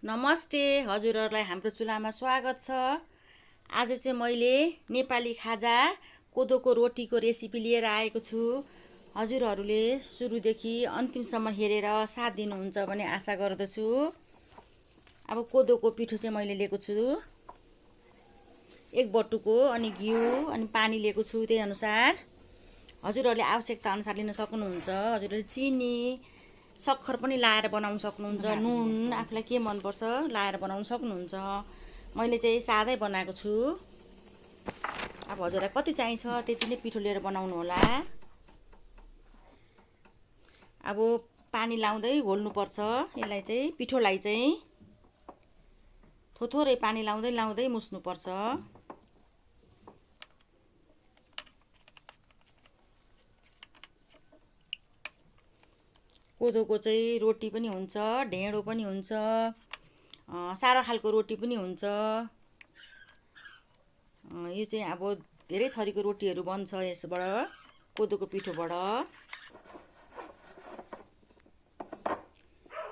नमस्ते, हजुरहरूलाई हाम्रो चुलामा स्वागत छ। आज चाहिँ मैले नेपाली खाजा कोदोको रोटीको रेसिपी लिएर आएको छु। हजुरहरूले सुरुदेखि अन्तिमसम्म हेरेर साथ दिनुहुन्छ भन्ने आशा गर्दछु। अब कोदोको पिठो चाहिँ मैले लिएको छु 1 बटुको, अनि घिउ अनि पानी लिएको छु त्यही अनुसार। हजुरहरूले आवश्यकता अनुसार लिन सक्नुहुन्छ। हजुरहरूले चिनी सक्खर पनि लाएर बनाउन सक्नुहुन्छ, नुन आफूलाई के मनपर्छ लाएर बनाउन सक्नुहुन्छ। मैले चाहिँ सादै बनाएको छु। अब हजुरलाई कति चाहिन्छ त्यति नै पिठो लिएर बनाउनु होला। अब पानी लाउँदै घोल्नुपर्छ। यसलाई चाहिँ पिठोलाई चाहिँ थोरै पानी लाउँदै मुस्नुपर्छ। कोदोको चाहिँ रोटी पनि हुन्छ, ढेँडो पनि हुन्छ, सारो खालको रोटी पनि हुन्छ। यो चाहिँ अब धेरै थरीको रोटीहरू बन्छ यसबाट, कोदोको पिठोबाट।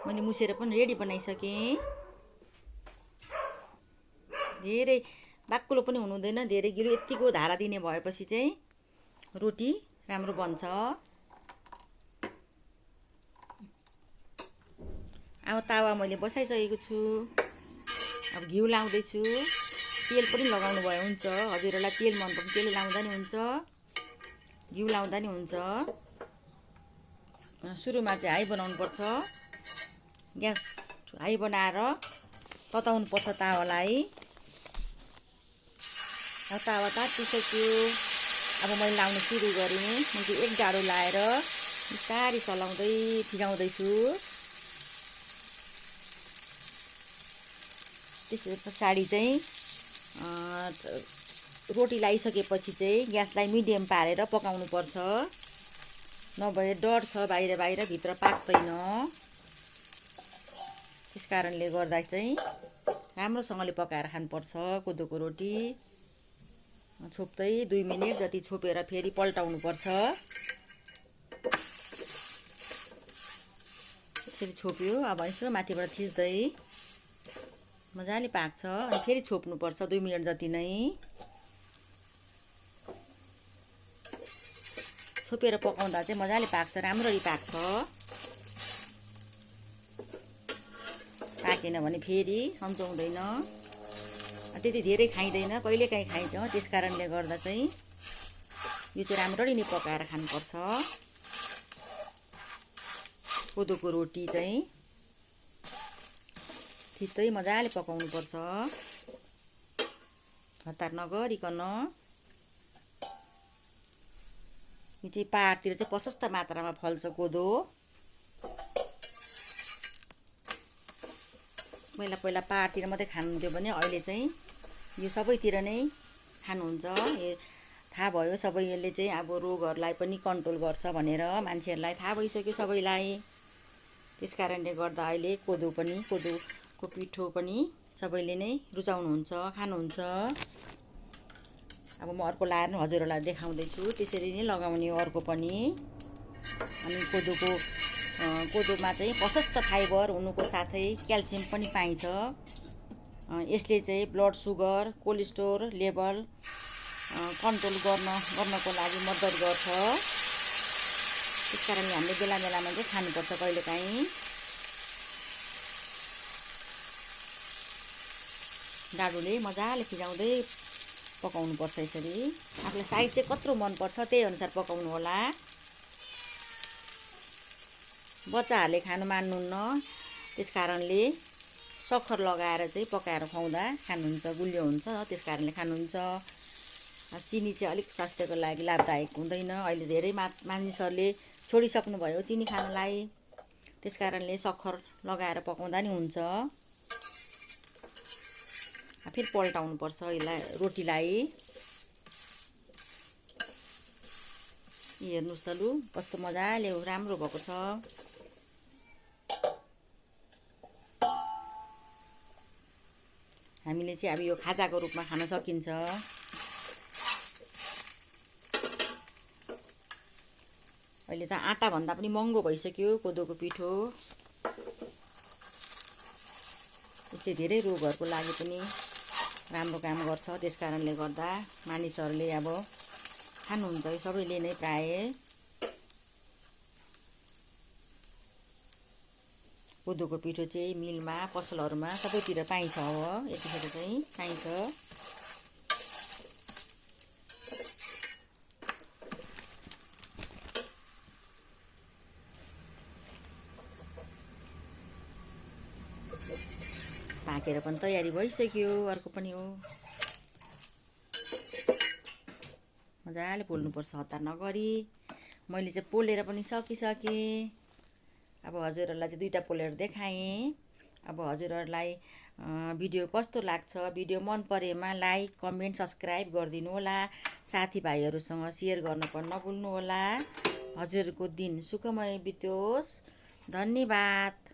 मैले मुसेर पनि रेडी बनाइसकेँ। धेरै बाक्लो पनि हुनु हुँदैन, धेरै गिलो, यतिको धारा दिने भएपछि चाहिँ रोटी राम्रो बन्छ। अब तावा मैले बसाइसकेको छु। अब घिउ लाउँदैछु। तेल पनि लगाउनु भयो हुन्छ। हजुरहरूलाई तेल मन पर्छ तेल लाउँदा नि हुन्छ, घिउ लाउँदा नि हुन्छ। सुरुमा चाहिँ हाई बनाउनु पर्छ। ग्यास हाई बनाएर तताउनु पर्छ तावालाई। अब तावा तातिसक्यो। अब मैले लाउनु सुरु गरेँ। मैले एक डाडो लाएर बिस्तारै चलाउँदै फिराउँदैछु। त्यस पछाडि चाहिँ रोटी लगाइसकेपछि चाहिँ ग्यासलाई मिडियम पारेर पकाउनु पर्छ। नभए डर छ बाहिर भित्र पाक्दैन। त्यस कारणले गर्दा चाहिँ राम्रोसँगले पकाएर खानुपर्छ कोदोको रोटी। छोप्दै 2 मिनेट जति छोपेर फेरि पल्टाउनु पर्छ। यसरी छोप्यो। अब यसो माथिबाट थिच्दै मजाले पाक्छ। अनि फेरि छोप्नुपर्छ 2 मिनेट जति नै। छोपेर पकाउँदा चाहिँ मजाले पाक्छ, राम्ररी पाक्छ। पाकेन भने फेरि सन्चाउँदैन। त्यति धेरै खाइँदैन, कहिलेकाहीँ खाइन्छ। त्यस कारणले गर्दा चाहिँ यो चाहिँ राम्ररी नै पकाएर खानुपर्छ कोदोको रोटी चाहिँ। थिच्दै मजाले पकाउनु पर्छ, हतार नगरिकन। यो चाहिँ पहाडतिर चाहिँ प्रशस्त मात्रामा फल्छ कोदो। पहिला पहाडतिर मात्रै खानुहुन्थ्यो भने अहिले चाहिँ यो सबैतिर नै खानुहुन्छ। थाहा भयो सबै यसले चाहिँ अब रोगहरूलाई पनि कन्ट्रोल गर्छ भनेर मान्छेहरूलाई थाहा भइसक्यो सबैलाई। त्यस कारणले गर्दा अहिले कोदोको पिठो पनि सबैले नै रुचाउनुहुन्छ, खानुहुन्छ। अब म अर्को लाएर हजुरहरूलाई देखाउँदैछु। त्यसरी नै लगाउने अर्को पनि। अनि कोदोमा चाहिँ प्रशस्त फाइबर हुनुको साथै क्याल्सियम पनि पाइन्छ। यसले चाहिँ blood sugar, cholesterol level control गर्नको लागि मद्दत गर्छ। त्यस कारणले हामीले बेला बेलामा चाहिँ खानुपर्छ कहिलेकाहीँ। डाडुले मजाले फिजाउँदै पकाउनु पर्छ यसरी। आफूलाई साइज चाहिँ कत्रो मनपर्छ त्यही अनुसार पकाउनु होला। बच्चाहरूले खानु मान्नुहुन्न, त्यस कारणले सक्खर लगाएर चाहिँ पकाएर खुवाउँदा खानुहुन्छ, गुलियो हुन्छ। त्यस कारणले खानुहुन्छ। चिनी चाहिँ अलिक स्वास्थ्यको लागि लाभदायक हुँदैन। अहिले धेरै मानिसहरूले छोडिसक्नुभयो चिनी खानलाई। त्यस कारणले सक्खर लगाएर पकाउँदा नि हुन्छ। फेरि पल्टाउनु पर्छ यसलाई, रोटीलाई। हेर्नुहोस् त लु कस्तो मजाले राम्रो भएको छ। हामीले चाहिँ अब यो खाजाको रूपमा खान सकिन्छ। अहिले त आटा भन्दा पनि महँगो भइसक्यो कोदोको पिठो। यसले धेरै रोगहरूको लागि पनि राम्रो काम गर्छ। त्यस कारणले गर्दा मानिसहरूले अब खानुहुन्छ सबैले नै प्राय। कोदोको पिठो चाहिँ मिलमा पसलहरूमा सबैतिर पाइन्छ अब यतिखेर चाहिँ पाइन्छ। पाकेर पनि तयारी भइसक्यो। अर्को पनि हो। मजाले पोल्नुपर्छ हतार नगरी। मैले चाहिँ पोलेर पनि सकिसकेँ। अब हजुरहरूलाई चाहिँ दुईटा पोलेर देखाएँ। अब हजुरहरूलाई भिडियो कस्तो लाग्छ, भिडियो मन परेमा लाइक कमेन्ट सब्सक्राइब गरिदिनु होला। साथीभाइहरूसँग सेयर गर्न पनि नभुल्नु होला। हजुरको दिन सुखमय बितोस्। धन्यवाद।